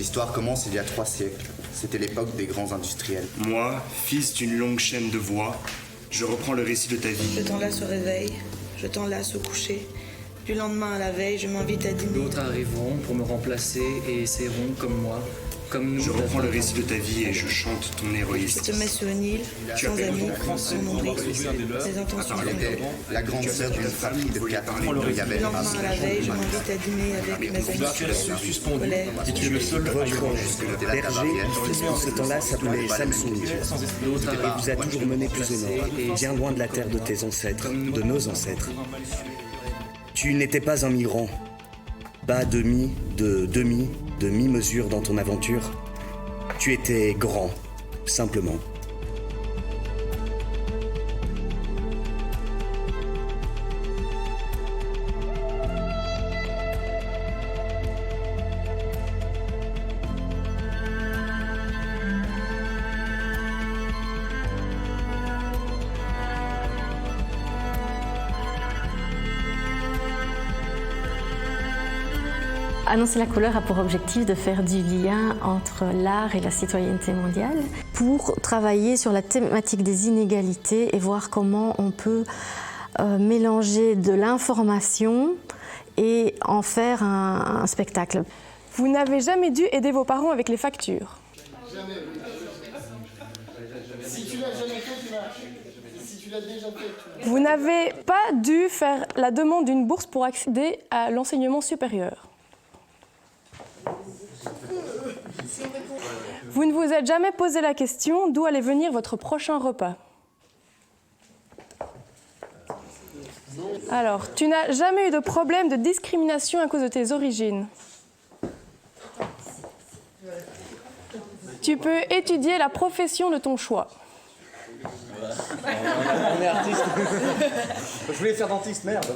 L'histoire commence il y a 3 siècles. C'était l'époque des grands industriels. Moi, fils d'une longue chaîne de voix, je reprends le récit de ta vie. Je t'enlace au réveil, je t'enlace au coucher. Du lendemain à la veille, je m'invite à dîner. D'autres arriveront pour me remplacer et essaieront, comme moi, comme nous. Je reprends le récit de ta vie et je chante ton héroïsme. Je te mets sur une île, sans amis, sans nombril. Des intentions Elle était la grande sœur d'une fratrie de 4 ans. Il y avait Du lendemain à la veille, je m'invite à dîner avec mes amis. Colère. Et tu es le seul berger qui en ce temps-là s'appelait Samsung. D'autres Il vous a toujours mené plus au nord, bien loin de la terre de tes ancêtres, de nos ancêtres. Tu n'étais pas un migrant, pas de mi-mesure dans ton aventure. Tu étais grand, simplement. Annoncer la couleur a pour objectif de faire du lien entre l'art et la citoyenneté mondiale pour travailler sur la thématique des inégalités et voir comment on peut mélanger de l'information et en faire un spectacle. Vous n'avez jamais dû aider vos parents avec les factures. Jamais. Si tu l'as jamais fait, si tu l'as déjà fait, Vous n'avez pas dû faire la demande d'une bourse pour accéder à l'enseignement supérieur. Vous ne vous êtes jamais posé la question d'où allait venir votre prochain repas. Alors, tu n'as jamais eu de problème de discrimination à cause de tes origines. Tu peux étudier la profession de ton choix. On est artiste. Je voulais faire dentiste, merde.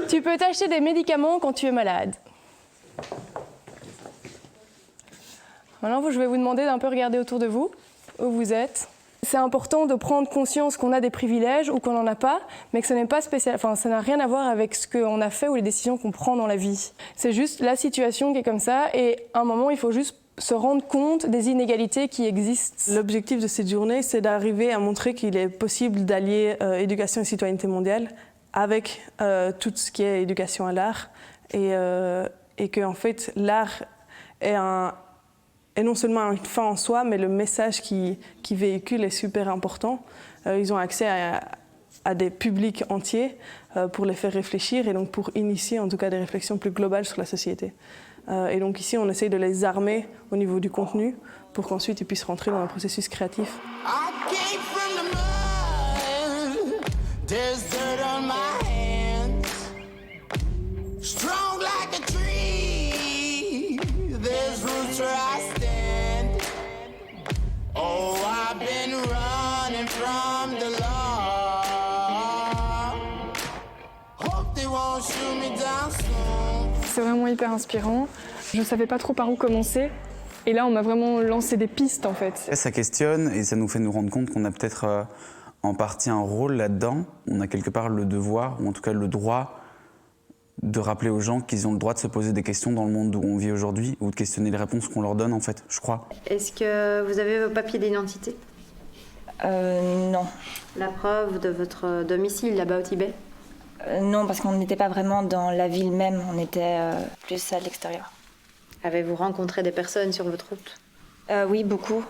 Tu peux t'acheter des médicaments quand tu es malade. Maintenant, je vais vous demander d'un peu regarder autour de vous, où vous êtes. C'est important de prendre conscience qu'on a des privilèges ou qu'on n'en a pas, mais que ce n'est pas spécial. Enfin, ça n'a rien à voir avec ce qu'on a fait ou les décisions qu'on prend dans la vie. C'est juste la situation qui est comme ça, et à un moment, il faut juste se rendre compte des inégalités qui existent. L'objectif de cette journée, c'est d'arriver à montrer qu'il est possible d'allier éducation et citoyenneté mondiale avec tout ce qui est éducation à l'art, et que en fait, l'art est non seulement une fin en soi, mais le message qui véhicule est super important. Ils ont accès à des publics entiers pour les faire réfléchir et donc pour initier en tout cas des réflexions plus globales sur la société. Et donc ici, on essaye de les armer au niveau du contenu pour qu'ensuite ils puissent rentrer dans un processus créatif. C'est vraiment hyper inspirant. Je ne savais pas trop par où commencer. Et là, on m'a vraiment lancé des pistes, en fait. Ça questionne et ça nous fait nous rendre compte qu'on a peut-être en partie un rôle là-dedans. On a quelque part le devoir, ou en tout cas le droit, de rappeler aux gens qu'ils ont le droit de se poser des questions dans le monde où on vit aujourd'hui, ou de questionner les réponses qu'on leur donne, en fait, je crois. Est-ce que vous avez vos papiers d'identité? Non. La preuve de votre domicile là-bas au Tibet? Non, parce qu'on n'était pas vraiment dans la ville même, on était plus à l'extérieur. Avez-vous rencontré des personnes sur votre route? Oui, beaucoup.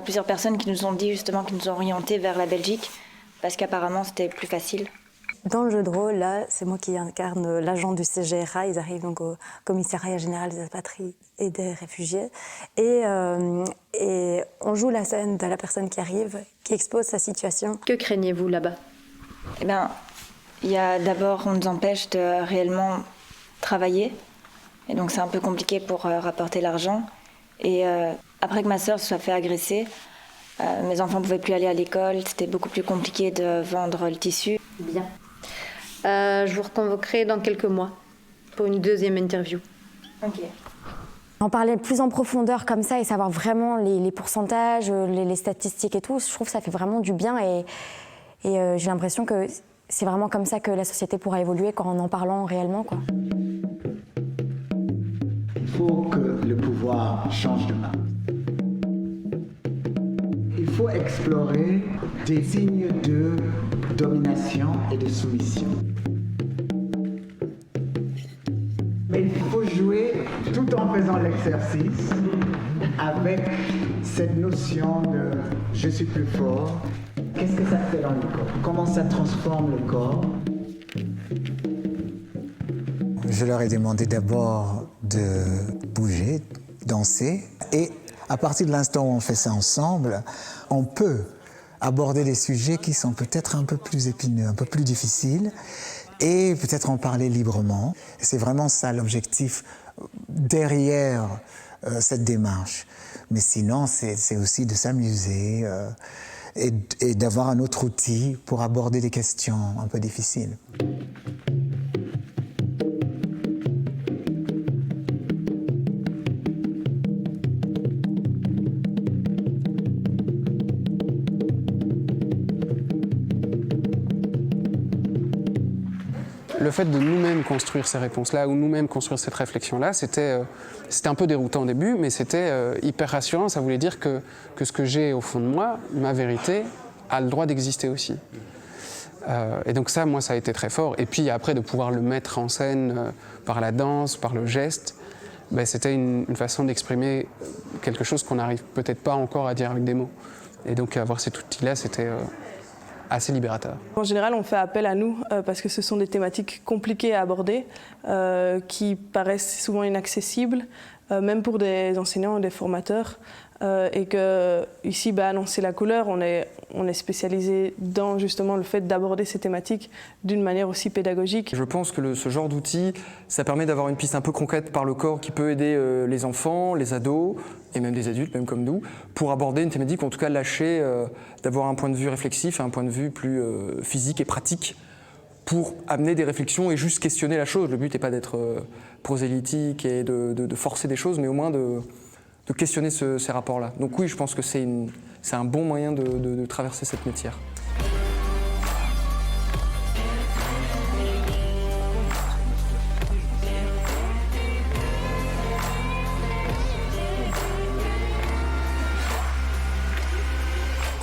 Plusieurs personnes qui nous ont dit justement qu'ils nous ont orientés vers la Belgique, parce qu'apparemment c'était plus facile. Dans le jeu de rôle, là, c'est moi qui incarne l'agent du CGRA. Ils arrivent donc au commissariat général des apatrides et des réfugiés. Et on joue la scène de la personne qui arrive, qui expose sa situation. Que craignez-vous là-bas? Eh bien, il y a d'abord, on nous empêche de réellement travailler. Et donc c'est un peu compliqué pour rapporter l'argent. Et après que ma sœur se soit fait agresser, mes enfants ne pouvaient plus aller à l'école. C'était beaucoup plus compliqué de vendre le tissu. Bien. Je vous reconvoquerai dans quelques mois pour une deuxième interview. Ok. En parler plus en profondeur comme ça et savoir vraiment les pourcentages, les statistiques et tout, je trouve que ça fait vraiment du bien et j'ai l'impression que c'est vraiment comme ça que la société pourra évoluer, en en parlant réellement, quoi. faut que le pouvoir change de main. Il faut explorer des signes de domination et de soumission. Mais il faut jouer tout en faisant l'exercice avec cette notion de « je suis plus fort ». Qu'est-ce que ça fait dans le corps? Comment ça transforme le corps? Je leur ai demandé d'abord de bouger, danser, et à partir de l'instant où on fait ça ensemble, on peut aborder des sujets qui sont peut-être un peu plus épineux, un peu plus difficiles, et peut-être en parler librement. C'est vraiment ça l'objectif derrière cette démarche. Mais sinon, c'est aussi de s'amuser et d'avoir un autre outil pour aborder des questions un peu difficiles. Le fait de nous-mêmes construire ces réponses-là ou nous-mêmes construire cette réflexion-là, c'était un peu déroutant au début, mais c'était hyper rassurant. Ça voulait dire que ce que j'ai au fond de moi, ma vérité, a le droit d'exister aussi. Et donc ça, moi, ça a été très fort. Et puis après, de pouvoir le mettre en scène par la danse, par le geste, ben, c'était une façon d'exprimer quelque chose qu'on n'arrive peut-être pas encore à dire avec des mots. Et donc avoir cet outil-là, c'était assez libérateur. En général, on fait appel à nous parce que ce sont des thématiques compliquées à aborder, qui paraissent souvent inaccessibles, même pour des enseignants ou des formateurs. Et que ici, Annoncer la couleur, on est spécialisé dans justement le fait d'aborder ces thématiques d'une manière aussi pédagogique. Je pense que ce genre d'outil, ça permet d'avoir une piste un peu concrète par le corps qui peut aider les enfants, les ados et même des adultes, même comme nous, pour aborder une thématique, ou en tout cas lâcher, d'avoir un point de vue réflexif et un point de vue plus physique et pratique pour amener des réflexions et juste questionner la chose. Le but n'est pas d'être prosélytique et de forcer des choses, mais au moins de questionner ces rapports-là. Donc oui, je pense que c'est un bon moyen de traverser cette métière.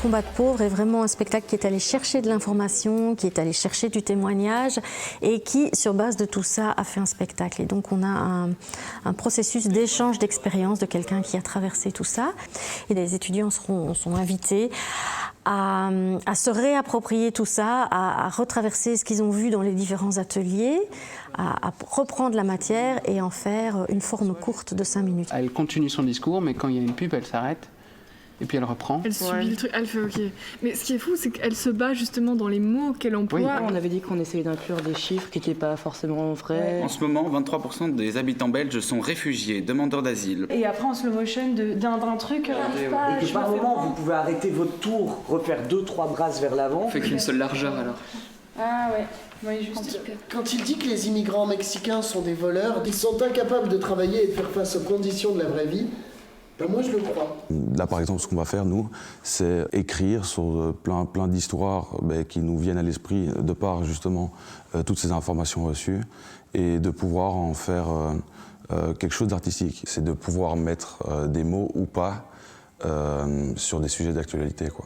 Combat de pauvres est vraiment un spectacle qui est allé chercher de l'information, qui est allé chercher du témoignage et qui, sur base de tout ça, a fait un spectacle. Et donc on a un processus d'échange d'expérience de quelqu'un qui a traversé tout ça. Et les étudiants sont invités à se réapproprier tout ça, à retraverser ce qu'ils ont vu dans les différents ateliers, à reprendre la matière et en faire une forme courte de 5 minutes. Elle continue son discours, mais quand il y a une pub, elle s'arrête. Et puis elle reprend. Elle subit le truc, elle fait OK. Mais ce qui est fou, c'est qu'elle se bat justement dans les mots qu'elle emploie. Oui. On avait dit qu'on essayait d'inclure des chiffres qui n'étaient pas forcément vrais. En ce moment, 23% des habitants belges sont réfugiés, demandeurs d'asile. Et après, en slow motion d'un truc. Et que par moment, vous pouvez arrêter votre tour, refaire 2-3 brasses vers l'avant. On fait qu'une seule largeur alors. Ah ouais. Oui, juste. Quand il dit que les immigrants mexicains sont des voleurs, ils sont incapables de travailler et de faire face aux conditions de la vraie vie, ben moi je le crois. Là par exemple ce qu'on va faire nous, c'est écrire sur plein d'histoires qui nous viennent à l'esprit de par justement toutes ces informations reçues et de pouvoir en faire quelque chose d'artistique. C'est de pouvoir mettre des mots ou pas sur des sujets d'actualité, quoi.